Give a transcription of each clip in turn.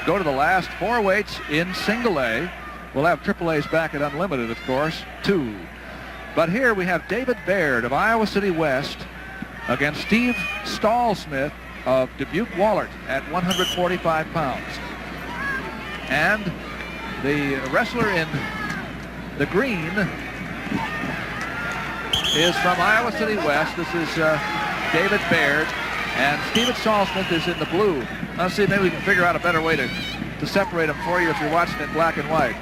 go to the last 4 weights in single A. We'll have triple A's back at unlimited, of course, 2. But here we have David Baird of Iowa City West against Steve Stallsmith of Dubuque-Wahlert at 145 pounds. And the wrestler in the green is from Iowa City West. This is David Baird, and Steven Stallsmith is in the blue. Let's see, maybe we can figure out a better way to separate them for you if you're watching in black and white.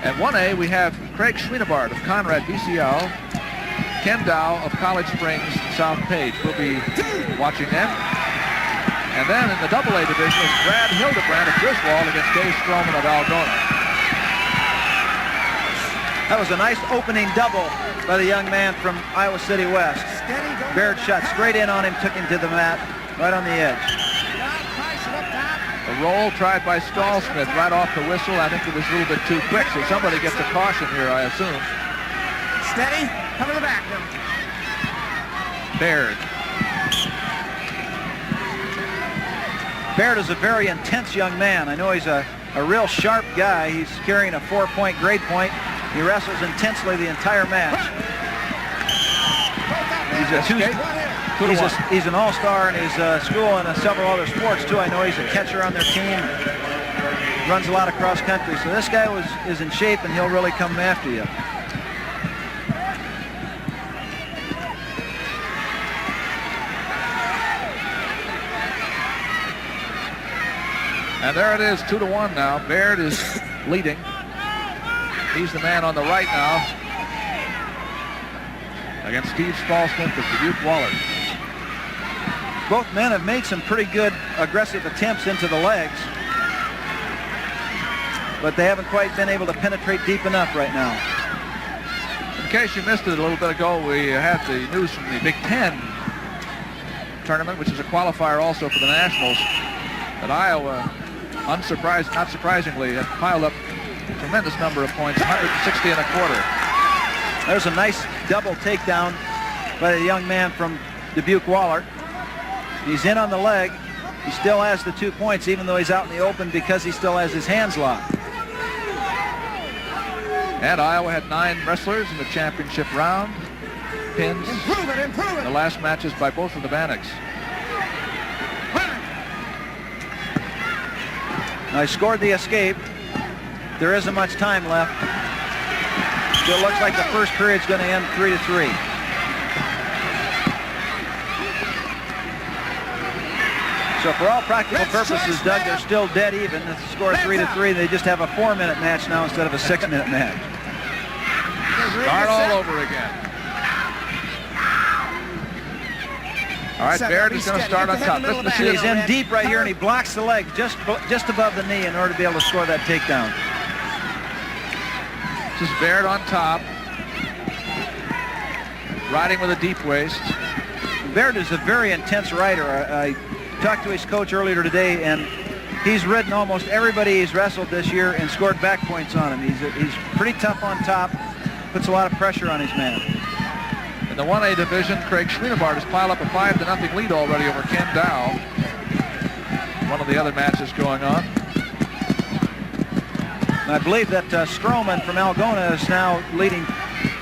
At 1A, we have Craig Schwienebart of Conrad VCL, Ken Dow of College Springs, South Page. We'll be watching them. And then in the AA division is Brad Hildebrandt of Griswold against Dave Strohman of Algona. That was a nice opening double by the young man from Iowa City West. Baird shot straight in on him, took him to the mat, right on the edge. A roll tried by Stallsmith right off the whistle. I think it was a little bit too quick, so somebody gets a caution here, I assume. Steady, cover the back. Baird. Baird is a very intense young man. I know he's a real sharp guy. He's carrying a 4-point grade point. He wrestles intensely the entire match. He's an all-star in his school and several other sports too. I know he's a catcher on their team. Runs a lot of cross country. So this guy is in shape and he'll really come after you. And there it is, 2-1 now. Baird is leading. He's the man on the right now against Steve Stallsmith of Dubuque-Wahlert. Both men have made some pretty good aggressive attempts into the legs, but they haven't quite been able to penetrate deep enough right now. In case you missed it a little bit ago, we had the news from the Big Ten tournament, which is a qualifier also for the Nationals, that Iowa, not surprisingly, had piled up a tremendous number of points, 160 1/4. There's a nice double takedown by the young man from Dubuque-Wahlert. He's in on the leg. He still has the 2 points, even though he's out in the open, because he still has his hands locked. And Iowa had 9 wrestlers in the championship round. Pins. The last matches by both of the Bannocks. I scored the escape. There isn't much time left. Still looks like the first period's going to end 3-3. So for all practical purposes, Doug, they're still dead even. The score 3-3. They just have a 4-minute match now instead of a 6-minute match. Start all over again. All right, Baird is going to start on top. Listen to see. He's in deep right here, and he blocks the leg just above the knee in order to be able to score that takedown. This is Baird on top, riding with a deep waist. Baird is a very intense rider. I talked to his coach earlier today, and he's ridden almost everybody he's wrestled this year and scored back points on him. He's pretty tough on top, puts a lot of pressure on his man. In the 1A division, Craig Schwienebart has piled up a 5-0 lead already over Ken Dow. One of the other matches going on. And I believe that Strohman from Algona is now leading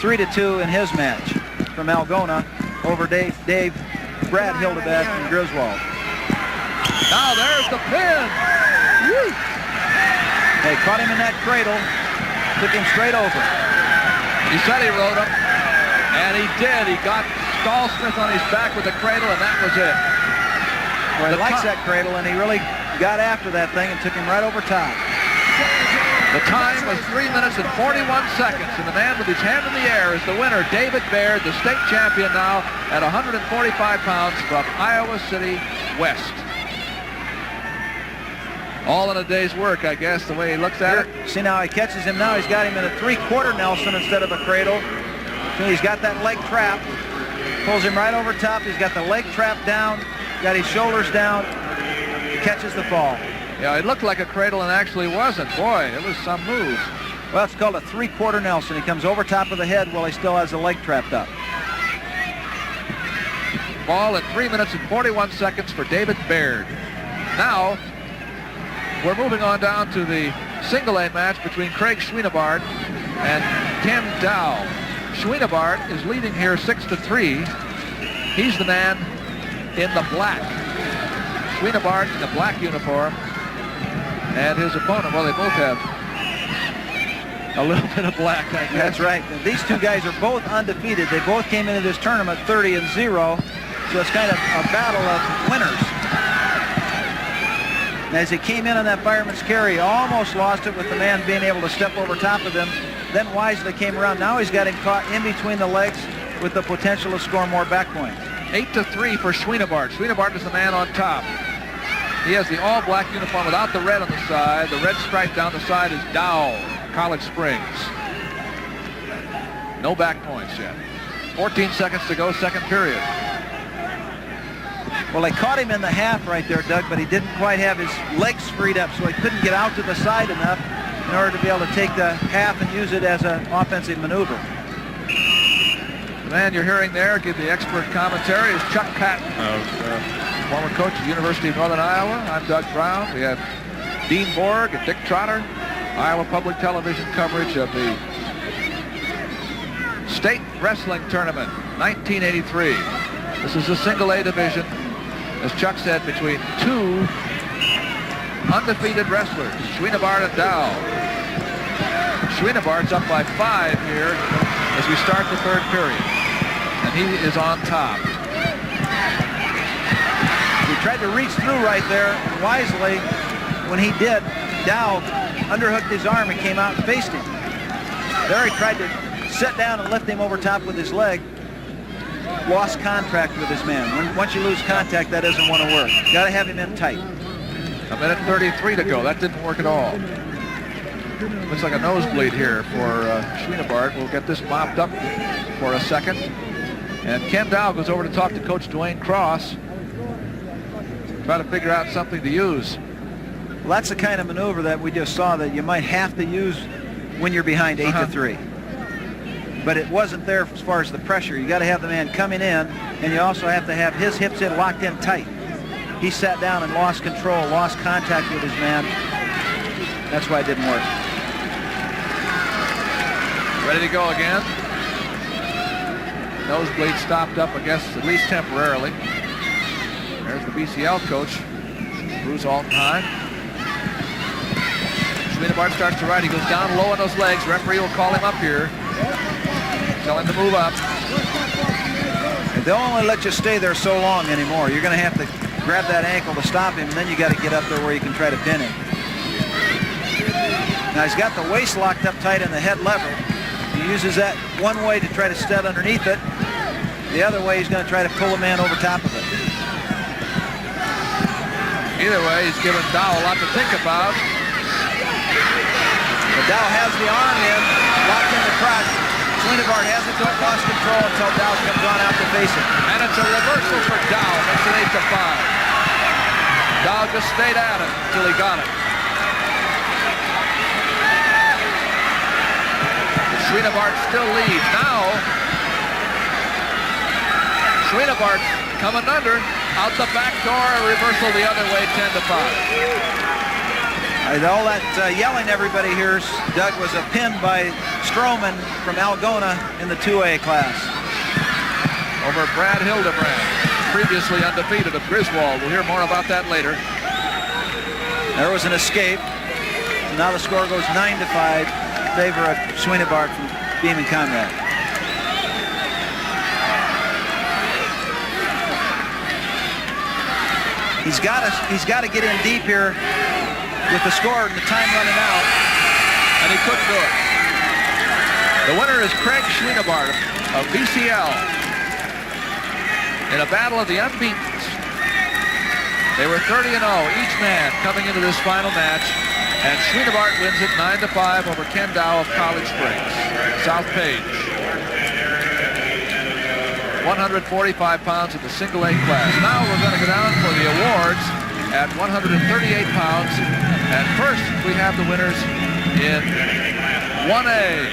3-2 in his match from Algona over Brad Hildebrandt from Griswold. Now there's the pin. Woo. They caught him in that cradle, took him straight over. He said he rode him, and he did. He got Stallsmith on his back with the cradle, and that was it. Well, he likes that cradle, and he really got after that thing and took him right over top. The time was 3 minutes and 41 seconds, and the man with his hand in the air is the winner, David Baird, the state champion now at 145 pounds from Iowa City West. All in a day's work, I guess, the way he looks at it. See now, he catches him now. He's got him in a 3/4 Nelson instead of a cradle. So he's got that leg trap. Pulls him right over top. He's got the leg trap down, got his shoulders down, catches the fall. Yeah, it looked like a cradle and actually wasn't. Boy, it was some move. Well, it's called a 3/4 Nelson. He comes over top of the head while he still has the leg trapped up. Ball at 3 minutes and 41 seconds for David Baird. Now, we're moving on down to the single A match between Craig Schwienebart and Ken Dow. Schwienebart is leading here 6-3. He's the man in the black. Schwienebart in the black uniform. And his opponent, well, they both have a little bit of black, I guess. That's right. These two guys are both undefeated. They both came into this tournament 30-0. So it's kind of a battle of winners. As he came in on that fireman's carry, almost lost it with the man being able to step over top of him. Then wisely came around. Now he's got him caught in between the legs with the potential to score more back points. 8-3 for Schwienebart. Schwienebart is the man on top. He has the all-black uniform without the red on the side. The red stripe down the side is Dow, College Springs. No back points yet. 14 seconds to go, second period. Well, they caught him in the half right there, Doug, but he didn't quite have his legs freed up, so he couldn't get out to the side enough in order to be able to take the half and use it as an offensive maneuver. The man you're hearing there give the expert commentary is Chuck Patton, former coach at the University of Northern Iowa. I'm Doug Brown. We have Dean Borg and Dick Trotter. Iowa Public Television coverage of the State Wrestling Tournament, 1983. This is the single A division, as Chuck said, between two undefeated wrestlers, Schwienebart and Dow. Schwienebart's up by 5 here as we start the third period, and he is on top. He tried to reach through right there, and wisely, when he did, Dow underhooked his arm and came out and faced him. There he tried to sit down and lift him over top with his leg. Lost contact with his man. Once you lose contact, that doesn't want to work. You got to have him in tight. A minute 33 to go. That didn't work at all. Looks like a nosebleed here for Schwienebart. We'll get this mopped up for a second. And Ken Dow goes over to talk to Coach Dwayne Cross. Try to figure out something to use. Well, that's the kind of maneuver that we just saw that you might have to use when you're behind 8-3. But it wasn't there as far as the pressure. You got to have the man coming in, and you also have to have his hips in locked in tight. He sat down and lost control, lost contact with his man. That's why it didn't work. Ready to go again. Nosebleed stopped up, I guess, at least temporarily. There's the BCL coach, Bruce Altenheim. Schwienebart starts to right. He goes down low on those legs. Referee will call him up here. Tell him to move up. They'll only let you stay there so long anymore. You're going to have to grab that ankle to stop him, and then you got to get up there where you can try to pin him. Now he's got the waist locked up tight and the head levered. He uses that one way to try to step underneath it. The other way he's going to try to pull a man over top of it. Either way, he's given Dow a lot to think about. But Dow has the arm in, locked in the crotch. Schwienebart hasn't lost control until Dow comes on out to face him. And it's a reversal for Dow. Makes it 8-5. Dow just stayed at it until he got it. Schwienebart still leads. Now, Schwienebart's coming under. Out the back door, a reversal the other way, 10-5. All that yelling everybody hears, Doug, was a pin by Strohman from Algona in the 2A class. Over Brad Hildebrandt, previously undefeated of Griswold. We'll hear more about that later. There was an escape. Now the score goes 9-5 in favor of Schwienebart from Beeman Conrad. He's got to get in deep here with the score and the time running out. And he couldn't do it. The winner is Craig Schwienebart of BCL in a battle of the unbeatens. They were 30-0, each man coming into this final match. And Schwienebart wins it 9-5 over Ken Dow of College Springs. South Page. 145 pounds in the single A class. Now we're going to go down for the awards at 138 pounds. And first we have the winners in 1A.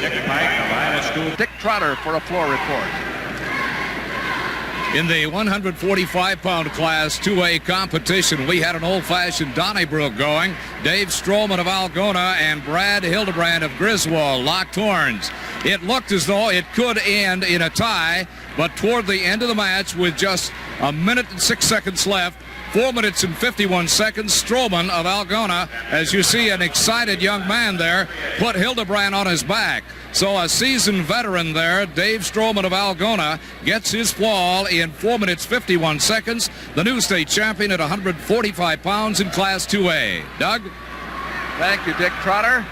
Dick Pike of Iowa School. Dick Trotter for a floor report. In the 145-pound class 2A competition, we had an old-fashioned Donnybrook going. Dave Strohman of Algona and Brad Hildebrandt of Griswold locked horns. It looked as though it could end in a tie, but toward the end of the match, with just a minute and 6 seconds left, 4 minutes and 51 seconds, Strohman of Algona, as you see an excited young man there, put Hildebrandt on his back. So a seasoned veteran there, Dave Strohman of Algona, gets his fall in 4 minutes 51 seconds, the new state champion at 145 pounds in Class 2A. Doug? Thank you, Dick Trotter.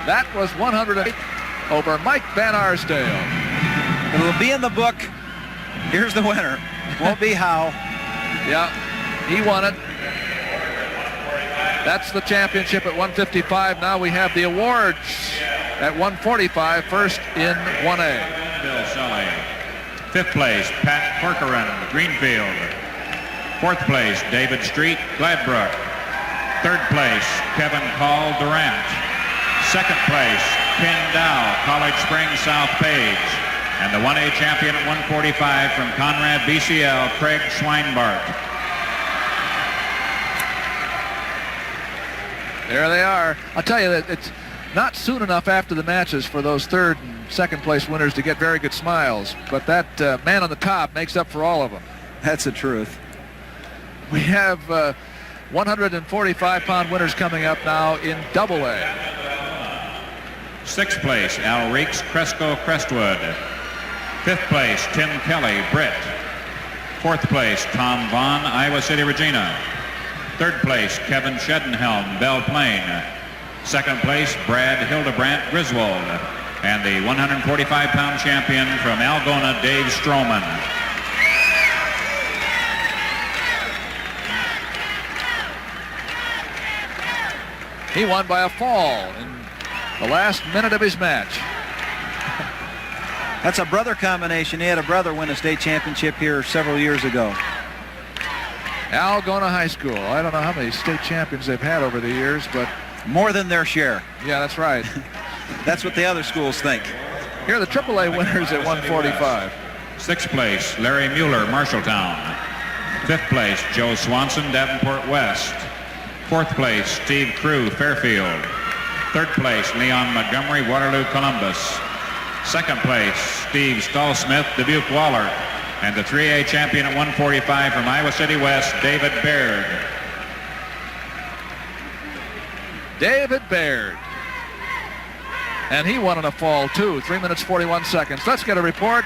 That was 108 over Mike Van Arsdale. It'll be in the book. Here's the winner. Won't be how. Yeah, he won it. That's the championship at 155. Now we have the awards at 145, first in 1A. Bill Sully. Fifth place, Pat Corcoran, Greenfield. Fourth place, David Street, Gladbrook. Third place, Kevin Call, Durant. Second place, Ken Dow, College Springs, South Page. And the 1A champion at 145 from Conrad BCL, Craig Schwienebart. There they are. I'll tell you that it's not soon enough after the matches for those third and second place winners to get very good smiles, but that man on the top makes up for all of them. That's the truth. We have 145-pound winners coming up now in AA. Sixth place, Al Reeks, Cresco, Crestwood. Fifth place, Tim Kelly, Britt. Fourth place, Tom Vaughn, Iowa City, Regina. Third place, Kevin Shedenhelm, Belle Plaine. Second place, Brad Hildebrandt, Griswold. And the 145-pound champion from Algona, Dave Strohman. He won by a fall in the last minute of his match. That's a brother combination. He had a brother win a state championship here several years ago. Algona High School. I don't know how many state champions they've had over the years, but more than their share. Yeah, that's right. That's what the other schools think. Here are the AAA winners at 145. Sixth place, Larry Mueller, Marshalltown. Fifth place, Joe Swanson, Davenport West. Fourth place, Steve Crew, Fairfield. Third place, Leon Montgomery, Waterloo, Columbus. Second place, Steve Stallsmith, Dubuque, Waller. And the 3A champion at 145 from Iowa City West, David Baird. David Baird. And he won in a fall, too. 3 minutes, 41 seconds. Let's get a report.